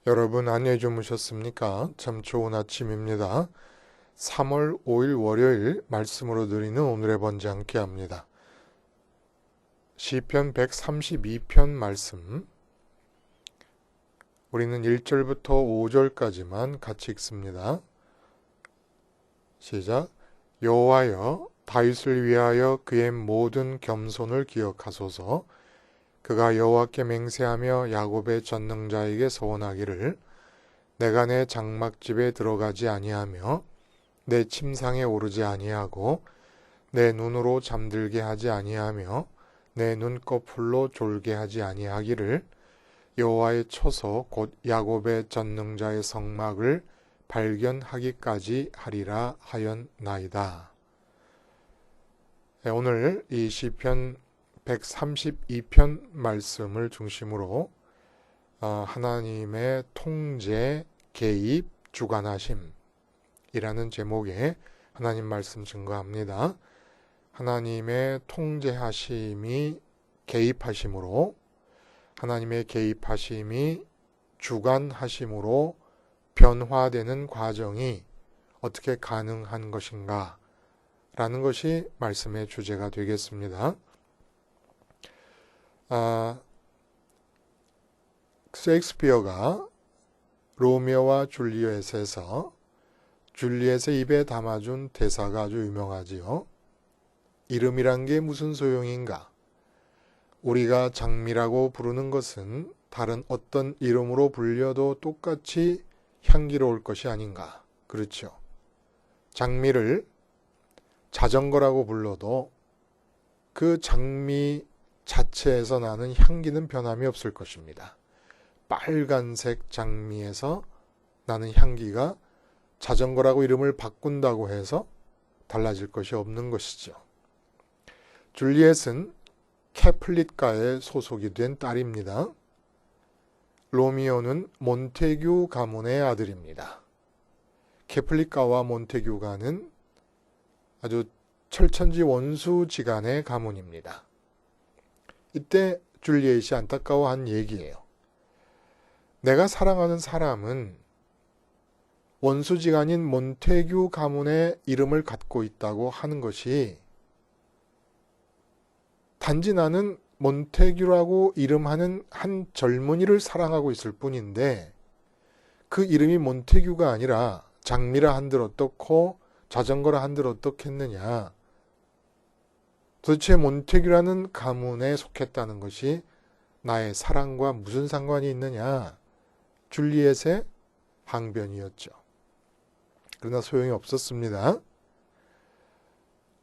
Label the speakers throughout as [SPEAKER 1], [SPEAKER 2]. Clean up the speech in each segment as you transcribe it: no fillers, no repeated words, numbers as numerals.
[SPEAKER 1] 여러분 안녕히 주무셨습니까? 참 좋은 아침입니다. 3월 5일 월요일 말씀으로 드리는 오늘의 번제 함께 합니다. 시편 132편 말씀, 우리는 1절부터 5절까지만 같이 읽습니다. 시작. 여호와여, 다윗을 위하여 그의 모든 겸손을 기억하소서. 그가 여호와께 맹세하며 야곱의 전능자에게 서원하기를, 내가 내 장막집에 들어가지 아니하며 내 침상에 오르지 아니하고 내 눈으로 잠들게 하지 아니하며 내 눈꺼풀로 졸게 하지 아니하기를, 여호와의 처소 곧 야곱의 전능자의 성막을 발견하기까지 하리라 하였나이다. 오늘 이 시편 132편 말씀을 중심으로 하나님의 통제, 개입, 주관하심 이라는 제목의 하나님 말씀 증거합니다. 하나님의 통제하심이 개입하심으로, 하나님의 개입하심이 주관하심으로 변화되는 과정이 어떻게 가능한 것인가 라는 것이 말씀의 주제가 되겠습니다. 셰익스피어가 로미오와 줄리엣에서 줄리엣의 입에 담아준 대사가 아주 유명하지요. 이름이란 게 무슨 소용인가? 우리가 장미라고 부르는 것은 다른 어떤 이름으로 불려도 똑같이 향기로울 것이 아닌가? 그렇죠. 장미를 자전거라고 불러도 그 장미 자체에서 나는 향기는 변함이 없을 것입니다. 빨간색 장미에서 나는 향기가 자전거라고 이름을 바꾼다고 해서 달라질 것이 없는 것이죠. 줄리엣은 캐플릿가에 소속이 된 딸입니다. 로미오는 몬테규 가문의 아들입니다. 캐플릿가와 몬테규가는 아주 철천지 원수지간의 가문입니다. 이때 줄리엣이 안타까워한 얘기예요. 내가 사랑하는 사람은 원수지간인 몬테규 가문의 이름을 갖고 있다고 하는 것이, 단지 나는 몬테규라고 이름하는 한 젊은이를 사랑하고 있을 뿐인데, 그 이름이 몬테규가 아니라 장미라 한들 어떻고 자전거라 한들 어떻겠느냐. 도대체 몬테규라는 가문에 속했다는 것이 나의 사랑과 무슨 상관이 있느냐. 줄리엣의 항변이었죠. 그러나 소용이 없었습니다.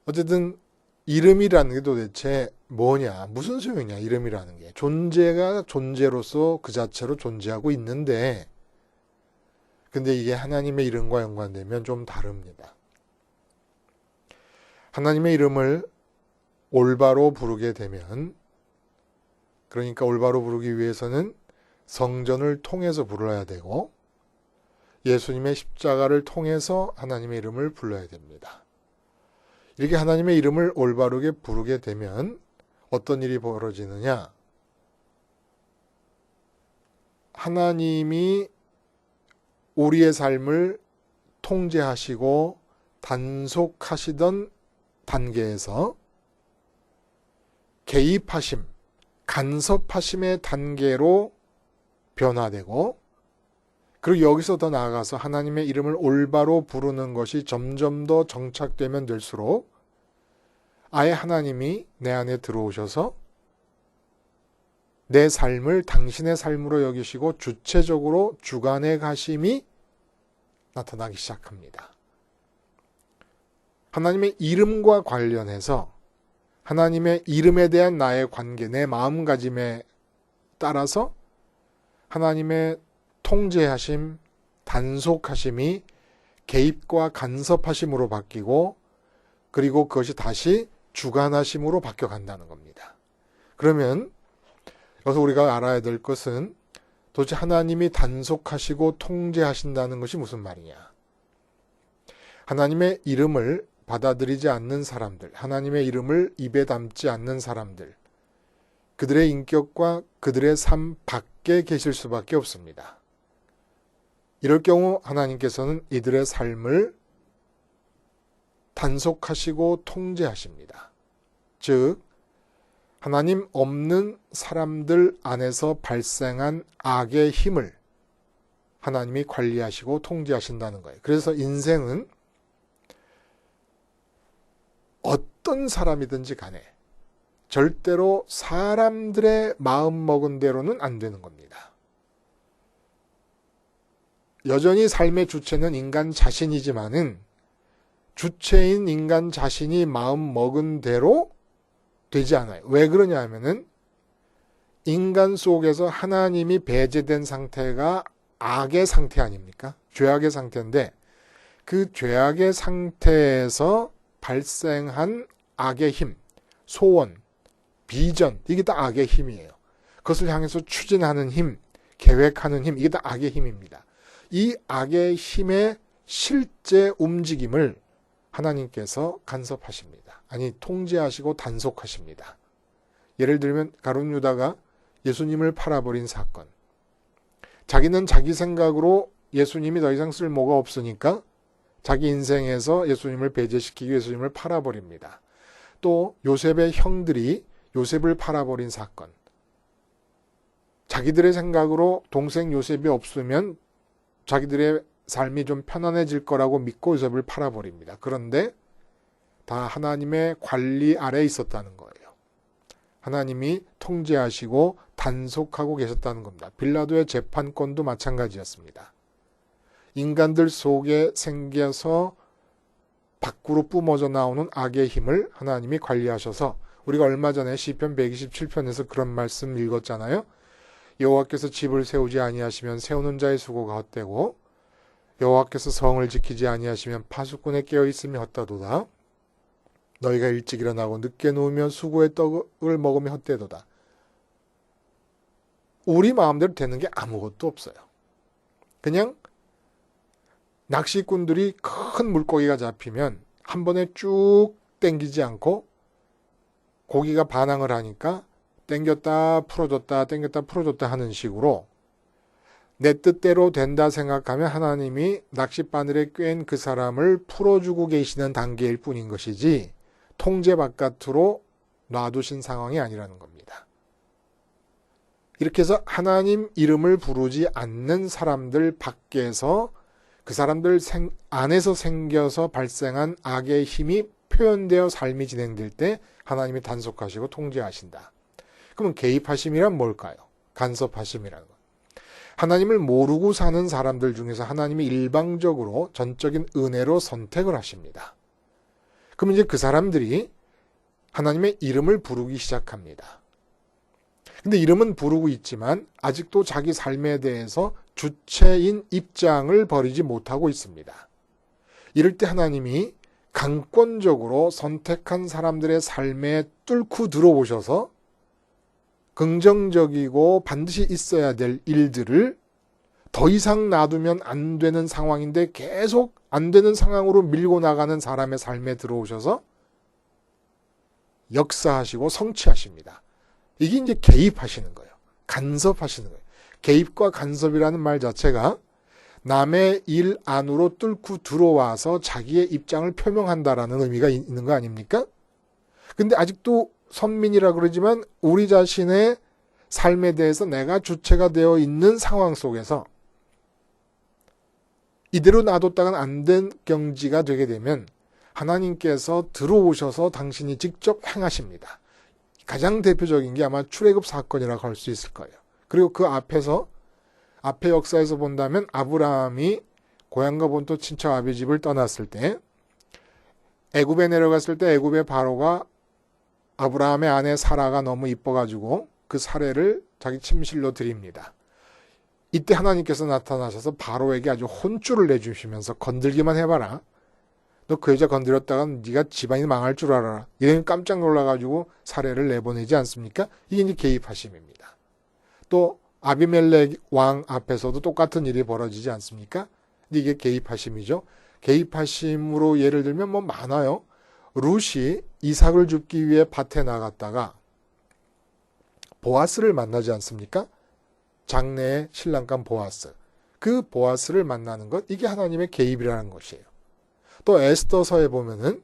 [SPEAKER 1] 어쨌든 이름이라는 게 도대체 뭐냐, 무슨 소용이냐, 이름이라는 게. 존재가 존재로서 그 자체로 존재하고 있는데, 근데 이게 하나님의 이름과 연관되면 좀 다릅니다. 하나님의 이름을 올바로 부르게 되면, 그러니까 올바로 부르기 위해서는 성전을 통해서 불러야 되고 예수님의 십자가를 통해서 하나님의 이름을 불러야 됩니다. 이렇게 하나님의 이름을 올바르게 부르게 되면 어떤 일이 벌어지느냐? 하나님이 우리의 삶을 통제하시고 단속하시던 단계에서 개입하심, 간섭하심의 단계로 변화되고, 그리고 여기서 더 나아가서 하나님의 이름을 올바로 부르는 것이 점점 더 정착되면 될수록 아예 하나님이 내 안에 들어오셔서 내 삶을 당신의 삶으로 여기시고 주체적으로 주관해 가심이 나타나기 시작합니다. 하나님의 이름과 관련해서 하나님의 이름에 대한 나의 관계, 내 마음가짐에 따라서 하나님의 통제하심, 단속하심이 개입과 간섭하심으로 바뀌고, 그리고 그것이 다시 주관하심으로 바뀌어간다는 겁니다. 그러면 여기서 우리가 알아야 될 것은 도대체 하나님이 단속하시고 통제하신다는 것이 무슨 말이냐. 하나님의 이름을 받아들이지 않는 사람들, 하나님의 이름을 입에 담지 않는 사람들, 그들의 인격과 그들의 삶 밖에 계실 수밖에 없습니다. 이럴 경우 하나님께서는 이들의 삶을 단속하시고 통제하십니다. 즉 하나님 없는 사람들 안에서 발생한 악의 힘을 하나님이 관리하시고 통제하신다는 거예요. 그래서 인생은 어떤 사람이든지 간에 절대로 사람들의 마음 먹은 대로는 안 되는 겁니다. 여전히 삶의 주체는 인간 자신이지만은 주체인 인간 자신이 마음 먹은 대로 되지 않아요. 왜 그러냐 하면은 인간 속에서 하나님이 배제된 상태가 악의 상태 아닙니까? 죄악의 상태인데 그 죄악의 상태에서 발생한 악의 힘, 소원, 비전, 이게 다 악의 힘이에요. 그것을 향해서 추진하는 힘, 계획하는 힘, 이게 다 악의 힘입니다. 이 악의 힘의 실제 움직임을 하나님께서 간섭하십니다. 아니, 통제하시고 단속하십니다. 예를 들면 가룟 유다가 예수님을 팔아버린 사건. 자기는 자기 생각으로 예수님이 더 이상 쓸모가 없으니까 자기 인생에서 예수님을 배제시키기 위해 예수님을 팔아버립니다. 또 요셉의 형들이 요셉을 팔아버린 사건. 자기들의 생각으로 동생 요셉이 없으면 자기들의 삶이 좀 편안해질 거라고 믿고 요셉을 팔아버립니다. 그런데 다 하나님의 관리 아래에 있었다는 거예요. 하나님이 통제하시고 단속하고 계셨다는 겁니다. 빌라도의 재판권도 마찬가지였습니다. 인간들 속에 생겨서 밖으로 뿜어져 나오는 악의 힘을 하나님이 관리하셔서 우리가 얼마 전에 시편 127편에서 그런 말씀 읽었잖아요. 여호와께서 집을 세우지 아니하시면 세우는 자의 수고가 헛되고 여호와께서 성을 지키지 아니하시면 파수꾼의 깨어있음이 헛되도다. 너희가 일찍 일어나고 늦게 누우며 수고의 떡을 먹으며 헛되도다. 우리 마음대로 되는 게 아무것도 없어요. 그냥 낚시꾼들이 큰 물고기가 잡히면 한 번에 쭉 당기지 않고 고기가 반항을 하니까 당겼다 풀어줬다 당겼다 풀어줬다 하는 식으로 내 뜻대로 된다 생각하면 하나님이 낚싯바늘에 꿰인 그 사람을 풀어주고 계시는 단계일 뿐인 것이지 통제 바깥으로 놔두신 상황이 아니라는 겁니다. 이렇게 해서 하나님 이름을 부르지 않는 사람들 밖에서 그 사람들 안에서 생겨서 발생한 악의 힘이 표현되어 삶이 진행될 때 하나님이 단속하시고 통제하신다. 그러면 개입하심이란 뭘까요? 간섭하심이라는 것. 하나님을 모르고 사는 사람들 중에서 하나님이 일방적으로 전적인 은혜로 선택을 하십니다. 그럼 이제 그 사람들이 하나님의 이름을 부르기 시작합니다. 근데 이름은 부르고 있지만 아직도 자기 삶에 대해서 주체인 입장을 버리지 못하고 있습니다. 이럴 때 하나님이 강권적으로 선택한 사람들의 삶에 뚫고 들어오셔서 긍정적이고 반드시 있어야 될 일들을 더 이상 놔두면 안 되는 상황인데 계속 안 되는 상황으로 밀고 나가는 사람의 삶에 들어오셔서 역사하시고 성취하십니다. 이게 이제 개입하시는 거예요. 간섭하시는 거예요. 개입과 간섭이라는 말 자체가 남의 일 안으로 뚫고 들어와서 자기의 입장을 표명한다라는 의미가 있는 거 아닙니까? 근데 아직도 선민이라 그러지만 우리 자신의 삶에 대해서 내가 주체가 되어 있는 상황 속에서 이대로 놔뒀다간 안 된 경지가 되게 되면 하나님께서 들어오셔서 당신이 직접 행하십니다. 가장 대표적인 게 아마 출애굽 사건이라고 할 수 있을 거예요. 그리고 그 앞에 역사에서 본다면 아브라함이 고향과 본토 친척 아비 집을 떠났을 때 애굽에 내려갔을 때 애굽의 바로가 아브라함의 아내 사라가 너무 이뻐가지고 그 사례를 자기 침실로 드립니다. 이때 하나님께서 나타나셔서 바로에게 아주 혼쭐을 내주시면서 건들기만 해봐라. 너 그 여자 건드렸다간 네가 집안이 망할 줄 알아라. 이러면 깜짝 놀라가지고 사례를 내보내지 않습니까? 이게 이제 개입하심입니다. 또 아비멜렉 왕 앞에서도 똑같은 일이 벌어지지 않습니까? 근데 이게 개입하심이죠. 개입하심으로 예를 들면 뭐 많아요. 룻이 이삭을 줍기 위해 밭에 나갔다가 보아스를 만나지 않습니까? 장래의 신랑감 보아스. 그 보아스를 만나는 것, 이게 하나님의 개입이라는 것이에요. 또 에스더서에 보면은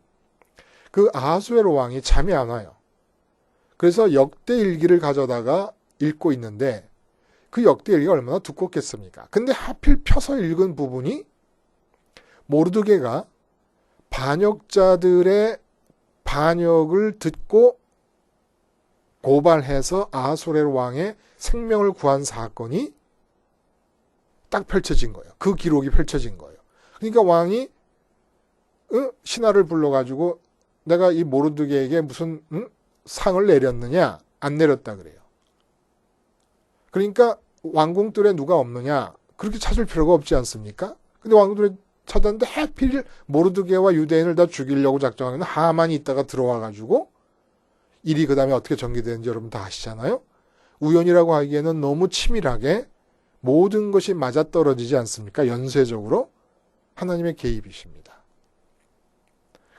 [SPEAKER 1] 그 아하수에로 왕이 잠이 안 와요. 그래서 역대일기를 가져다가 읽고 있는데 그 역대일기가 얼마나 두껍겠습니까? 근데 하필 펴서 읽은 부분이 모르드게가 반역자들의 반역을 듣고 고발해서 아하수에로 왕의 생명을 구한 사건이 딱 펼쳐진 거예요. 그 기록이 펼쳐진 거예요. 그러니까 왕이 신하를 불러가지고 내가 이 모르드게에게 무슨 상을 내렸느냐? 안 내렸다 그래요. 그러니까 왕궁들에 누가 없느냐? 그렇게 찾을 필요가 없지 않습니까? 근데 왕궁들에 찾았는데 하필 모르드게와 유대인을 다 죽이려고 작정하는 하만이 있다가 들어와가지고 일이 그 다음에 어떻게 전개되는지 여러분 다 아시잖아요? 우연이라고 하기에는 너무 치밀하게 모든 것이 맞아떨어지지 않습니까? 연쇄적으로 하나님의 개입이십니다.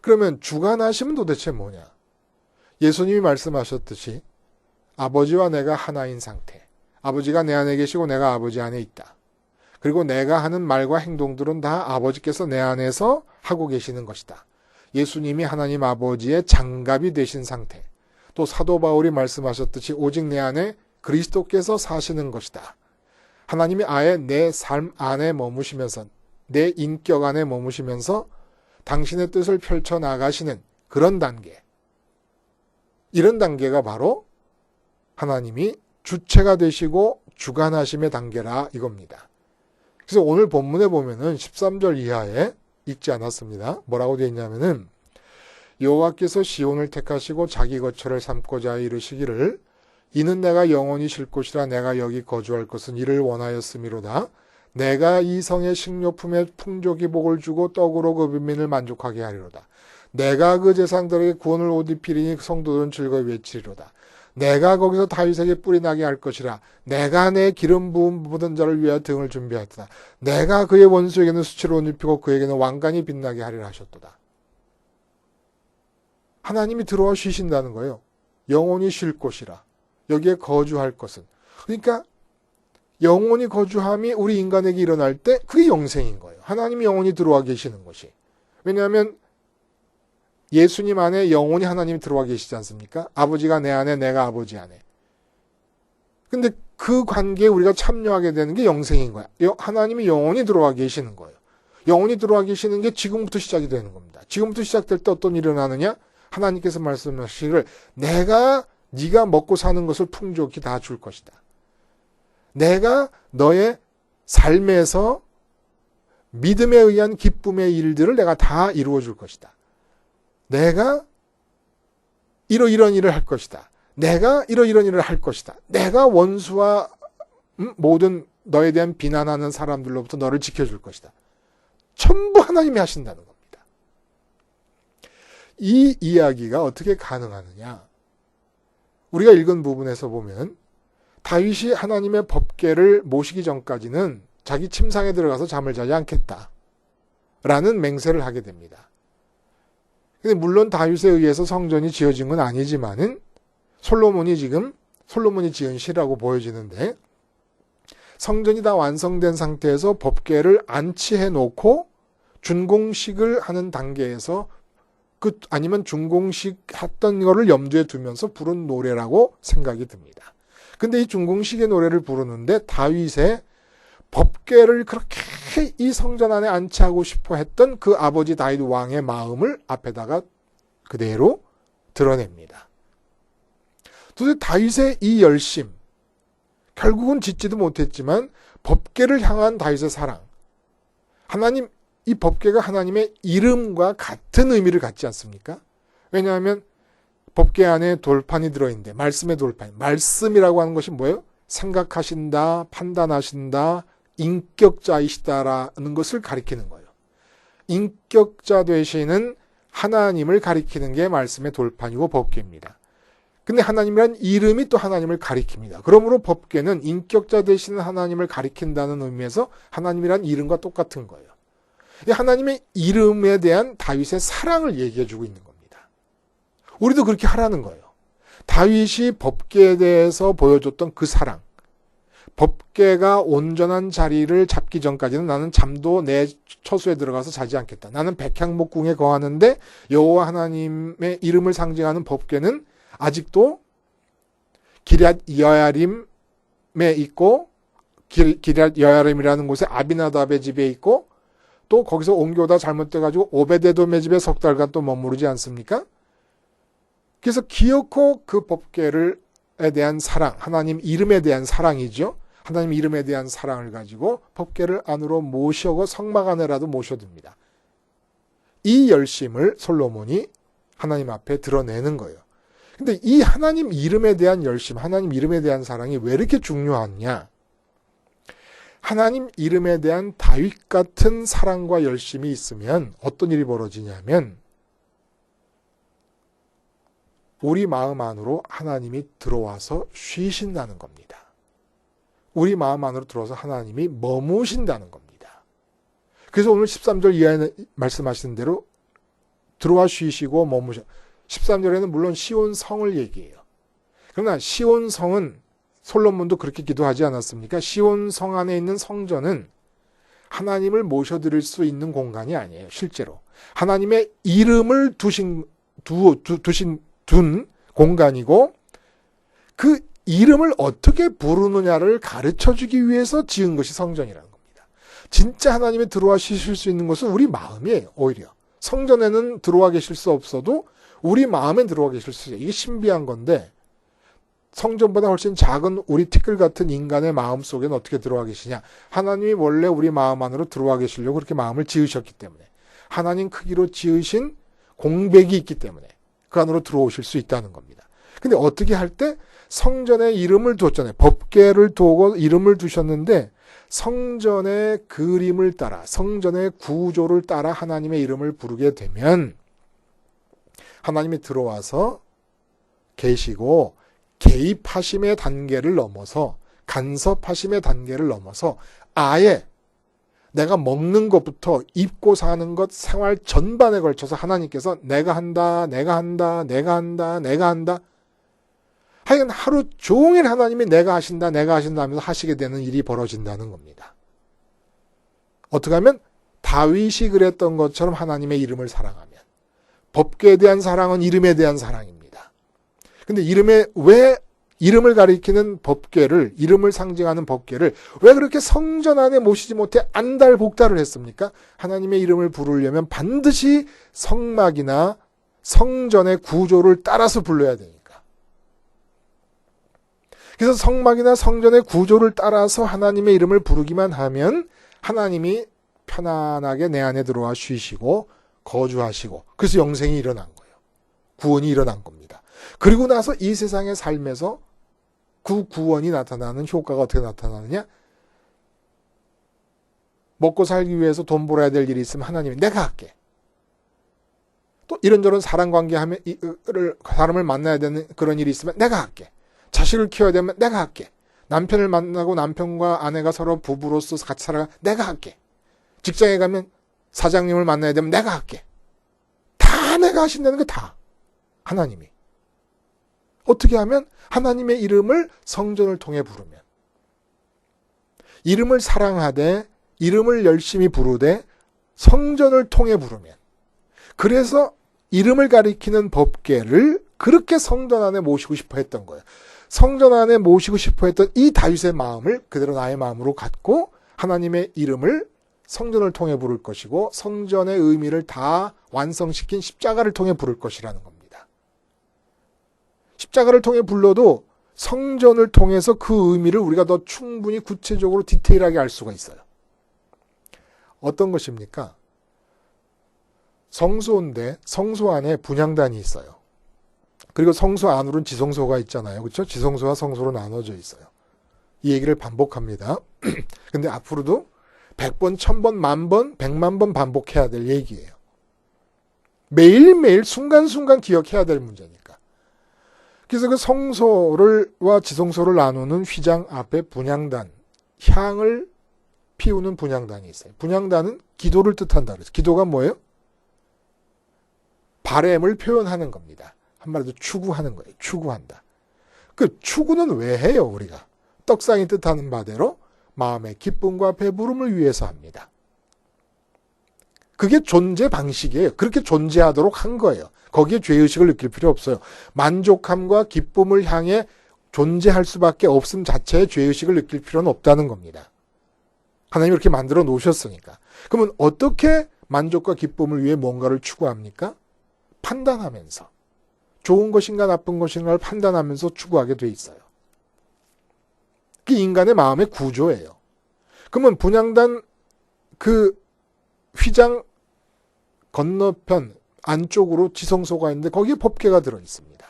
[SPEAKER 1] 그러면 주관하심은 도대체 뭐냐? 예수님이 말씀하셨듯이 아버지와 내가 하나인 상태. 아버지가 내 안에 계시고 내가 아버지 안에 있다. 그리고 내가 하는 말과 행동들은 다 아버지께서 내 안에서 하고 계시는 것이다. 예수님이 하나님 아버지의 장갑이 되신 상태. 또 사도 바울이 말씀하셨듯이 오직 내 안에 그리스도께서 사시는 것이다. 하나님이 아예 내 삶 안에 머무시면서 내 인격 안에 머무시면서 당신의 뜻을 펼쳐나가시는 그런 단계. 이런 단계가 바로 하나님이 주체가 되시고 주관하심의 단계라 이겁니다. 그래서 오늘 본문에 보면은 13절 이하에 읽지 않았습니다. 뭐라고 되어 있냐면은 여호와께서 시온을 택하시고 자기 거처를 삼고자 이르시기를 이는 내가 영원히 쉴 곳이라 내가 여기 거주할 것은 이를 원하였음이로다. 내가 이 성의 식료품에 풍족히 복을 주고 떡으로 그 빈민을 만족하게 하리로다. 내가 그 제사장들에게 구원을 옷 입히리니 그 성도들은 즐거이 외치리로다. 내가 거기서 다윗에게 뿔이 나게 할 것이라. 내가 내 기름 부음 묻은 자를 위하여 등을 준비하였다. 내가 그의 원수에게는 수치를 옷 입히고 그에게는 왕관이 빛나게 하리라 하셨도다. 하나님이 들어와 쉬신다는 거예요. 영원히 쉴 곳이라. 여기에 거주할 것은. 그러니까 영원히 거주함이 우리 인간에게 일어날 때 그게 영생인 거예요. 하나님이 영원히 들어와 계시는 것이. 왜냐하면 예수님 안에 영원히 하나님이 들어와 계시지 않습니까? 아버지가 내 안에 내가 아버지 안에. 근데 그 관계에 우리가 참여하게 되는 게 영생인 거야. 하나님이 영원히 들어와 계시는 거예요. 영원히 들어와 계시는 게 지금부터 시작이 되는 겁니다. 지금부터 시작될 때 어떤 일이 일어나느냐? 하나님께서 말씀하시기를 내가 네가 먹고 사는 것을 풍족히 다 줄 것이다. 내가 너의 삶에서 믿음에 의한 기쁨의 일들을 내가 다 이루어 줄 것이다. 내가 이런 일을 할 것이다. 내가 이런 일을 할 것이다. 내가 원수와 모든 너에 대한 비난하는 사람들로부터 너를 지켜줄 것이다. 전부 하나님이 하신다는 겁니다. 이 이야기가 어떻게 가능하느냐? 우리가 읽은 부분에서 보면 다윗이 하나님의 법궤를 모시기 전까지는 자기 침상에 들어가서 잠을 자지 않겠다. 라는 맹세를 하게 됩니다. 근데 물론 다윗에 의해서 성전이 지어진 건 아니지만은 솔로몬이 지은 시라고 보여지는데 성전이 다 완성된 상태에서 법궤를 안치해 놓고 준공식을 하는 단계에서 아니면 준공식 했던 거를 염두에 두면서 부른 노래라고 생각이 듭니다. 근데 이 준공식의 노래를 부르는데 다윗의 법궤를 그렇게 이 성전 안에 안치하고 싶어 했던 그 아버지 다윗 왕의 마음을 앞에다가 그대로 드러냅니다. 도대체 다윗의 이 열심, 결국은 짓지도 못했지만 법궤를 향한 다윗의 사랑, 하나님, 이 법궤가 하나님의 이름과 같은 의미를 갖지 않습니까? 왜냐하면 법궤 안에 돌판이 들어있는데 말씀의 돌판, 말씀이라고 하는 것이 뭐예요? 생각하신다, 판단하신다, 인격자이시다라는 것을 가리키는 거예요. 인격자 되시는 하나님을 가리키는 게 말씀의 돌판이고 법궤입니다. 근데 하나님이란 이름이 또 하나님을 가리킵니다. 그러므로 법궤는 인격자 되시는 하나님을 가리킨다는 의미에서 하나님이란 이름과 똑같은 거예요. 하나님의 이름에 대한 다윗의 사랑을 얘기해주고 있는 겁니다. 우리도 그렇게 하라는 거예요. 다윗이 법궤에 대해서 보여줬던 그 사랑, 법궤가 온전한 자리를 잡기 전까지는 나는 잠도 내 처소에 들어가서 자지 않겠다. 나는 백향목궁에 거하는데 여호와 하나님의 이름을 상징하는 법궤는 아직도 기럇 여야림에 있고, 기럇 여야림이라는 곳에 아비나답의 집에 있고, 또 거기서 옮겨오다 잘못돼가지고 오베데돔의 집에 석 달간 또 머무르지 않습니까? 그래서 기어코 그 법궤에 대한 사랑, 하나님 이름에 대한 사랑이죠. 하나님 이름에 대한 사랑을 가지고 법궤를 안으로 모셔고 성막 안에라도 모셔둡니다. 이 열심을 솔로몬이 하나님 앞에 드러내는 거예요. 근데 이 하나님 이름에 대한 열심, 하나님 이름에 대한 사랑이 왜 이렇게 중요하냐? 하나님 이름에 대한 다윗 같은 사랑과 열심이 있으면 어떤 일이 벌어지냐면 우리 마음 안으로 하나님이 들어와서 쉬신다는 겁니다. 우리 마음 안으로 들어와서 하나님이 머무신다는 겁니다. 그래서 오늘 13절 이하에 말씀하신 대로 들어와 쉬시고 머무셔. 13절에는 물론 시온성을 얘기해요. 그러나 시온성은 솔로몬도 그렇게 기도하지 않았습니까? 시온성 안에 있는 성전은 하나님을 모셔드릴 수 있는 공간이 아니에요. 실제로. 하나님의 이름을 둔 공간이고 그 이름을 어떻게 부르느냐를 가르쳐주기 위해서 지은 것이 성전이라는 겁니다. 진짜 하나님이 들어와 쉬실 수 있는 것은 우리 마음이에요. 오히려. 성전에는 들어와 계실 수 없어도 우리 마음엔 들어와 계실 수 있어요. 이게 신비한 건데 성전보다 훨씬 작은 우리 티끌 같은 인간의 마음 속에는 어떻게 들어와 계시냐. 하나님이 원래 우리 마음 안으로 들어와 계시려고 그렇게 마음을 지으셨기 때문에 하나님 크기로 지으신 공백이 있기 때문에 그 안으로 들어오실 수 있다는 겁니다. 근데 어떻게 할 때 성전에 이름을 두었잖아요. 법궤를 두고 이름을 두셨는데 성전의 그림을 따라 성전의 구조를 따라 하나님의 이름을 부르게 되면 하나님이 들어와서 계시고 개입하심의 단계를 넘어서 간섭하심의 단계를 넘어서 아예 내가 먹는 것부터 입고 사는 것 생활 전반에 걸쳐서 하나님께서 내가 한다, 내가 한다, 내가 한다, 내가 한다. 하여간 하루 종일 하나님이 내가 하신다, 내가 하신다 하면서 하시게 되는 일이 벌어진다는 겁니다. 어떻게 하면 다윗이 그랬던 것처럼 하나님의 이름을 사랑하면 법궤에 대한 사랑은 이름에 대한 사랑입니다. 근데 왜 이름을 가리키는 법궤를, 이름을 상징하는 법궤를 왜 그렇게 성전 안에 모시지 못해 안달복달을 했습니까? 하나님의 이름을 부르려면 반드시 성막이나 성전의 구조를 따라서 불러야 되니까. 그래서 성막이나 성전의 구조를 따라서 하나님의 이름을 부르기만 하면 하나님이 편안하게 내 안에 들어와 쉬시고 거주하시고 그래서 영생이 일어난 거예요. 구원이 일어난 겁니다. 그리고 나서 이 세상의 삶에서 그 구원이 나타나는 효과가 어떻게 나타나느냐? 먹고 살기 위해서 돈 벌어야 될 일이 있으면 하나님이 내가 할게. 또 이런저런 사람관계하면 사람을 만나야 되는 그런 일이 있으면 내가 할게. 자식을 키워야 되면 내가 할게. 남편을 만나고 남편과 아내가 서로 부부로서 같이 살아가 내가 할게. 직장에 가면 사장님을 만나야 되면 내가 할게. 다 내가 하신다는 게 다 하나님이. 어떻게 하면 하나님의 이름을 성전을 통해 부르면 이름을 사랑하되 이름을 열심히 부르되 성전을 통해 부르면 그래서 이름을 가리키는 법궤를 그렇게 성전 안에 모시고 싶어 했던 거예요. 성전 안에 모시고 싶어 했던 이 다윗의 마음을 그대로 나의 마음으로 갖고 하나님의 이름을 성전을 통해 부를 것이고 성전의 의미를 다 완성시킨 십자가를 통해 부를 것이라는 겁니다. 십자가를 통해 불러도 성전을 통해서 그 의미를 우리가 더 충분히 구체적으로 디테일하게 알 수가 있어요. 어떤 것입니까? 성소인데 성소 안에 분향단이 있어요. 그리고 성소 안으로는 지성소가 있잖아요. 그렇죠? 지성소와 성소로 나눠져 있어요. 이 얘기를 반복합니다. 근데 앞으로도 100번, 1000번, 10,000번, 100만 번 반복해야 될 얘기예요. 매일매일 순간순간 기억해야 될 문제니까. 그래서 그 성소와 지성소를 나누는 휘장 앞에 분향단, 향을 피우는 분향단이 있어요. 분향단은 기도를 뜻한다 그래서 기도가 뭐예요? 바램을 표현하는 겁니다. 한마디로 추구하는 거예요. 추구한다. 그 추구는 왜 해요, 우리가? 떡상이 뜻하는 바대로 마음의 기쁨과 배부름을 위해서 합니다. 그게 존재 방식이에요. 그렇게 존재하도록 한 거예요. 거기에 죄의식을 느낄 필요 없어요. 만족함과 기쁨을 향해 존재할 수밖에 없음 자체에 죄의식을 느낄 필요는 없다는 겁니다. 하나님이 이렇게 만들어 놓으셨으니까. 그러면 어떻게 만족과 기쁨을 위해 뭔가를 추구합니까? 판단하면서. 좋은 것인가 나쁜 것인가를 판단하면서 추구하게 돼 있어요. 그게 인간의 마음의 구조예요. 그러면 분향단 그 휘장 건너편 안쪽으로 지성소가 있는데 거기에 법궤가 들어있습니다.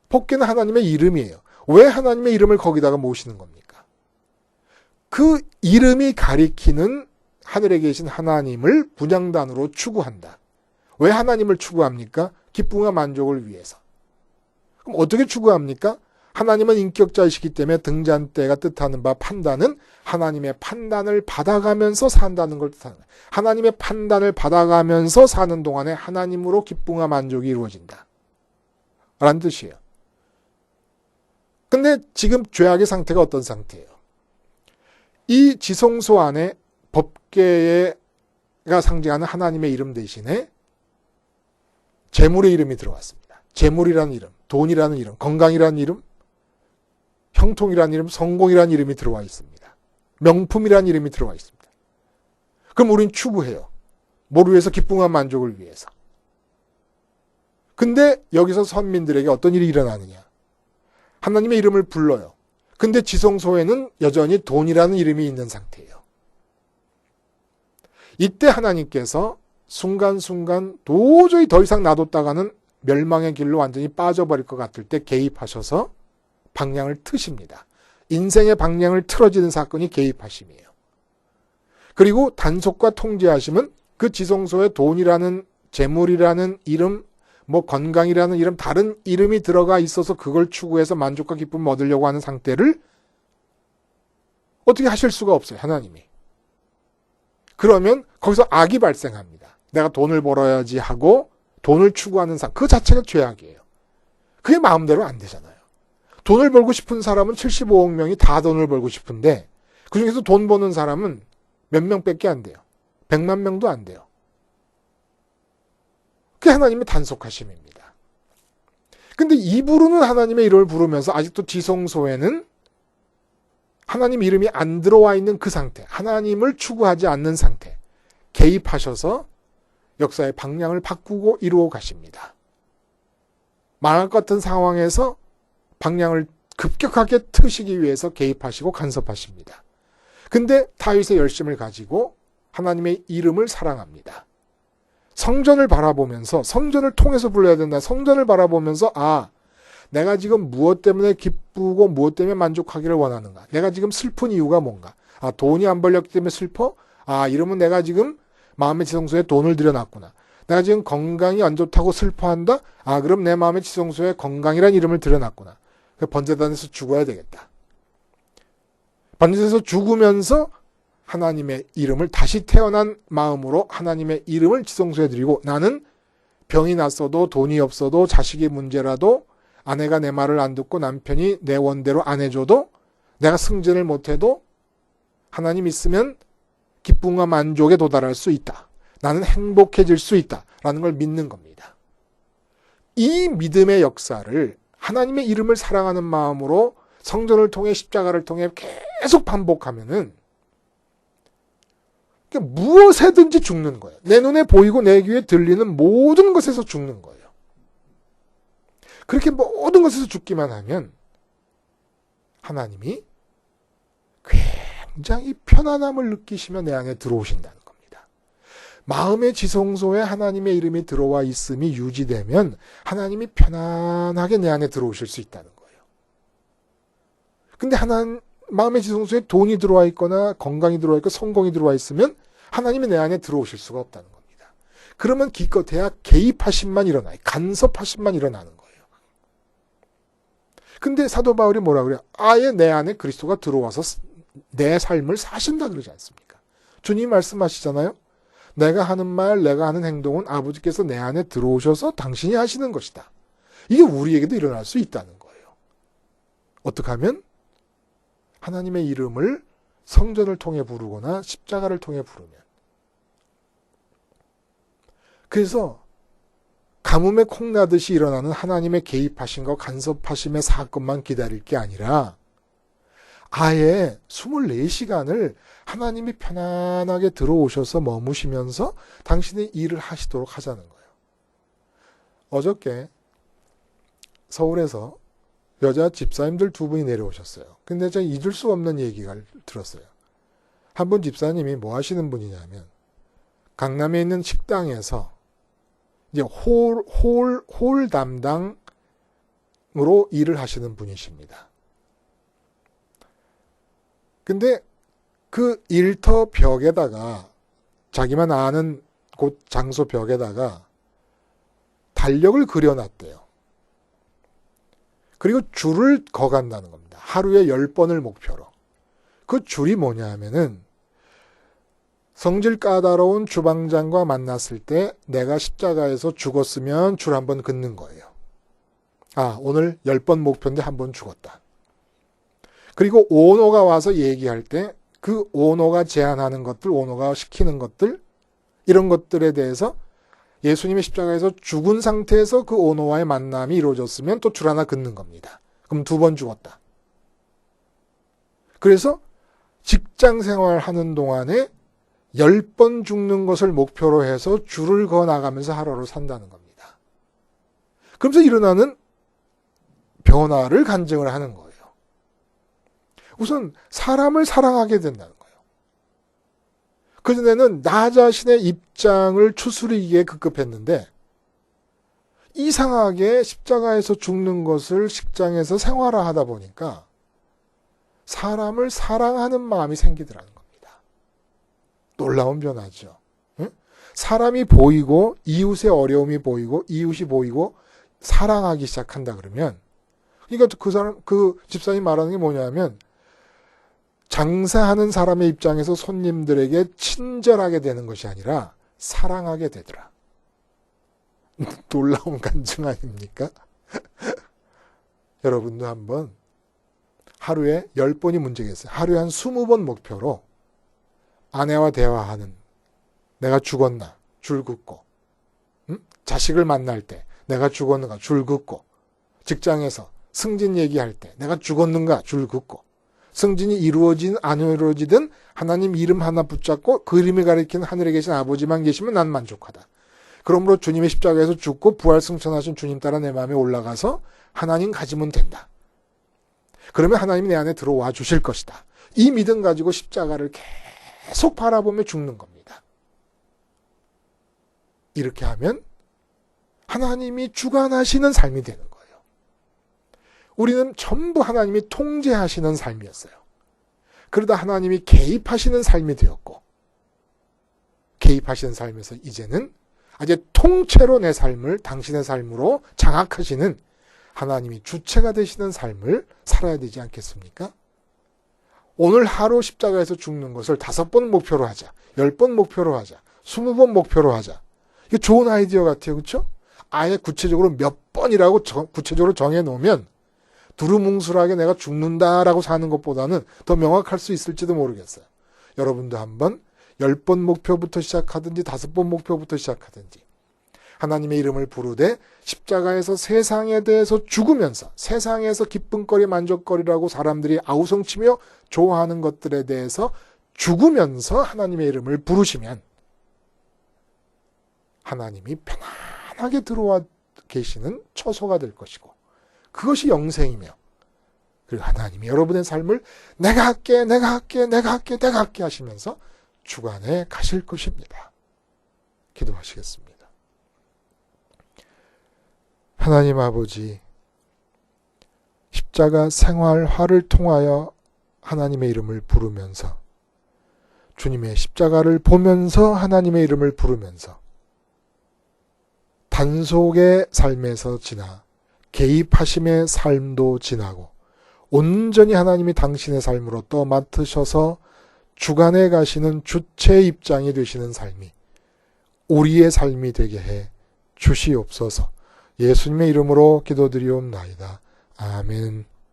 [SPEAKER 1] 법궤는 하나님의 이름이에요. 왜 하나님의 이름을 거기다가 모시는 겁니까? 그 이름이 가리키는 하늘에 계신 하나님을 분향단으로 추구한다. 왜 하나님을 추구합니까? 기쁨과 만족을 위해서. 그럼 어떻게 추구합니까? 하나님은 인격자이시기 때문에 등잔대가 뜻하는 바 판단은 하나님의 판단을 받아가면서 산다는 걸 뜻하는 거예요. 하나님의 판단을 받아가면서 사는 동안에 하나님으로 기쁨과 만족이 이루어진다. 라는 뜻이에요. 근데 지금 죄악의 상태가 어떤 상태예요? 이 지성소 안에 법궤가 상징하는 하나님의 이름 대신에 재물의 이름이 들어왔습니다. 재물이라는 이름, 돈이라는 이름, 건강이라는 이름, 형통이라는 이름, 성공이라는 이름이 들어와 있습니다. 명품이라는 이름이 들어와 있습니다. 그럼 우린 추구해요. 뭐를 위해서? 기쁨과 만족을 위해서. 근데 여기서 선민들에게 어떤 일이 일어나느냐? 하나님의 이름을 불러요. 근데 지성소에는 여전히 돈이라는 이름이 있는 상태예요. 이때 하나님께서 순간순간 도저히 더 이상 놔뒀다가는 멸망의 길로 완전히 빠져버릴 것 같을 때 개입하셔서 방향을 트십니다. 인생의 방향을 틀어지는 사건이 개입하심이에요. 그리고 단속과 통제하심은 그 지성소에 돈이라는 재물이라는 이름, 뭐 건강이라는 이름, 다른 이름이 들어가 있어서 그걸 추구해서 만족과 기쁨을 얻으려고 하는 상태를 어떻게 하실 수가 없어요, 하나님이. 그러면 거기서 악이 발생합니다. 내가 돈을 벌어야지 하고 돈을 추구하는 그 자체가 죄악이에요. 그게 마음대로 안 되잖아요. 돈을 벌고 싶은 사람은 75억 명이 다 돈을 벌고 싶은데 그중에서 돈 버는 사람은 몇 명밖에 안 돼요. 100만 명도 안 돼요. 그게 하나님의 단속하심입니다. 근데 입으로는 하나님의 이름을 부르면서 아직도 지성소에는 하나님 이름이 안 들어와 있는 그 상태, 하나님을 추구하지 않는 상태, 개입하셔서 역사의 방향을 바꾸고 이루어 가십니다. 망할 것 같은 상황에서 방향을 급격하게 트시기 위해서 개입하시고 간섭하십니다. 근데 다윗의 열심을 가지고 하나님의 이름을 사랑합니다. 성전을 바라보면서, 성전을 통해서 불러야 된다. 성전을 바라보면서 내가 지금 무엇 때문에 기쁘고 무엇 때문에 만족하기를 원하는가? 내가 지금 슬픈 이유가 뭔가? 돈이 안 벌렸기 때문에 슬퍼? 이러면 내가 지금 마음의 지성소에 돈을 들여놨구나. 내가 지금 건강이 안 좋다고 슬퍼한다? 그럼 내 마음의 지성소에 건강이라는 이름을 들여놨구나. 번제단에서 죽어야 되겠다. 번제단에서 죽으면서 하나님의 이름을 다시 태어난 마음으로 하나님의 이름을 지성소에 드리고 나는 병이 났어도 돈이 없어도 자식의 문제라도 아내가 내 말을 안 듣고 남편이 내 원대로 안 해줘도 내가 승진을 못해도 하나님 있으면 기쁨과 만족에 도달할 수 있다. 나는 행복해질 수 있다. 라는 걸 믿는 겁니다. 이 믿음의 역사를 하나님의 이름을 사랑하는 마음으로 성전을 통해 십자가를 통해 계속 반복하면은 무엇에든지 죽는 거예요. 내 눈에 보이고 내 귀에 들리는 모든 것에서 죽는 거예요. 그렇게 모든 것에서 죽기만 하면 하나님이 굉장히 편안함을 느끼시며 내 안에 들어오신다는 겁니다. 마음의 지성소에 하나님의 이름이 들어와 있음이 유지되면 하나님이 편안하게 내 안에 들어오실 수 있다는 거예요. 근데 마음의 지성소에 돈이 들어와 있거나 건강이 들어와 있고 성공이 들어와 있으면 하나님이 내 안에 들어오실 수가 없다는 겁니다. 그러면 기껏해야 개입하심만 일어나요. 간섭하심만 일어나는 거예요. 근데 사도 바울이 뭐라 그래요? 아예 내 안에 그리스도가 들어와서 내 삶을 사신다 그러지 않습니까? 주님 말씀하시잖아요. 내가 하는 말, 내가 하는 행동은 아버지께서 내 안에 들어오셔서 당신이 하시는 것이다. 이게 우리에게도 일어날 수 있다는 거예요. 어떻게 하면? 하나님의 이름을 성전을 통해 부르거나 십자가를 통해 부르면. 그래서 가뭄에 콩나듯이 일어나는 하나님의 개입하심과 간섭하심의 사건만 기다릴 게 아니라 아예 24시간을 하나님이 편안하게 들어오셔서 머무시면서 당신의 일을 하시도록 하자는 거예요. 어저께 서울에서 여자 집사님들 2분이 내려오셨어요. 근데 제가 잊을 수 없는 얘기가 들었어요. 한 분 집사님이 뭐 하시는 분이냐면 강남에 있는 식당에서 이제 홀 담당으로 일을 하시는 분이십니다. 근데 그 일터 벽에다가 자기만 아는 곳 장소 벽에다가 달력을 그려놨대요. 그리고 줄을 거간다는 겁니다. 하루에 10번을 목표로. 그 줄이 뭐냐 하면은 성질 까다로운 주방장과 만났을 때 내가 십자가에서 죽었으면 줄 한번 긋는 거예요. 아, 오늘 10번 목표인데 한 번 죽었다. 그리고 오너가 와서 얘기할 때 그 오너가 제안하는 것들, 오너가 시키는 것들, 이런 것들에 대해서 예수님의 십자가에서 죽은 상태에서 그 오너와의 만남이 이루어졌으면 또 줄 하나 긋는 겁니다. 그럼 2번 죽었다. 그래서 직장 생활하는 동안에 10번 죽는 것을 목표로 해서 줄을 그어 나가면서 하루를 산다는 겁니다. 그러면서 일어나는 변화를 간증을 하는 거예요. 우선 사람을 사랑하게 된다는 거예요. 그전에는 나 자신의 입장을 추스리기에 급급했는데 이상하게 십자가에서 죽는 것을 직장에서 생활화하다 보니까 사람을 사랑하는 마음이 생기더라는 겁니다. 놀라운 변화죠. 사람이 보이고 이웃의 어려움이 보이고 이웃이 보이고 사랑하기 시작한다 그러면, 그러니까 그 집사님 말하는 게 뭐냐면 장사하는 사람의 입장에서 손님들에게 친절하게 되는 것이 아니라 사랑하게 되더라. 놀라운 간증 아닙니까? 여러분도 한번 하루에 10번이 문제겠어요. 하루에 한 20번 목표로 아내와 대화하는, 내가 죽었나 줄 긋고, 자식을 만날 때 내가 죽었는가 줄 긋고, 직장에서 승진 얘기할 때 내가 죽었는가 줄 긋고, 승진이 이루어지든 안 이루어지든 하나님 이름 하나 붙잡고 그 이름을 가리키는 하늘에 계신 아버지만 계시면 난 만족하다. 그러므로 주님의 십자가에서 죽고 부활 승천하신 주님 따라 내 마음에 올라가서 하나님 가지면 된다. 그러면 하나님이 내 안에 들어와 주실 것이다. 이 믿음 가지고 십자가를 계속 바라보며 죽는 겁니다. 이렇게 하면 하나님이 주관하시는 삶이 되는 거예요. 우리는 전부 하나님이 통제하시는 삶이었어요. 그러다 하나님이 개입하시는 삶이 되었고, 개입하시는 삶에서 이제는 아주 통째로 내 삶을 당신의 삶으로 장악하시는 하나님이 주체가 되시는 삶을 살아야 되지 않겠습니까? 오늘 하루 십자가에서 죽는 것을 5번 목표로 하자, 10번 목표로 하자, 20번 목표로 하자. 이게 좋은 아이디어 같아요. 그렇죠? 아예 구체적으로 몇 번이라고 구체적으로 정해놓으면 두루뭉술하게 내가 죽는다라고 사는 것보다는 더 명확할 수 있을지도 모르겠어요. 여러분도 한번 10번 목표부터 시작하든지 5번 목표부터 시작하든지 하나님의 이름을 부르되 십자가에서 세상에 대해서 죽으면서 세상에서 기쁨거리 만족거리라고 사람들이 아우성치며 좋아하는 것들에 대해서 죽으면서 하나님의 이름을 부르시면 하나님이 편안하게 들어와 계시는 처소가 될 것이고, 그것이 영생이며, 그리고 하나님이 여러분의 삶을 내가 할게, 내가 할게, 내가 할게, 내가 할게 하시면서 주관해 가실 것입니다. 기도하시겠습니다. 하나님 아버지, 십자가 생활화를 통하여 하나님의 이름을 부르면서, 주님의 십자가를 보면서 하나님의 이름을 부르면서 단속의 삶에서 지나 개입하심의 삶도 지나고 온전히 하나님이 당신의 삶으로 또 맡으셔서 주관해 가시는 주체의 입장이 되시는 삶이 우리의 삶이 되게 해 주시옵소서. 예수님의 이름으로 기도드리옵나이다. 아멘.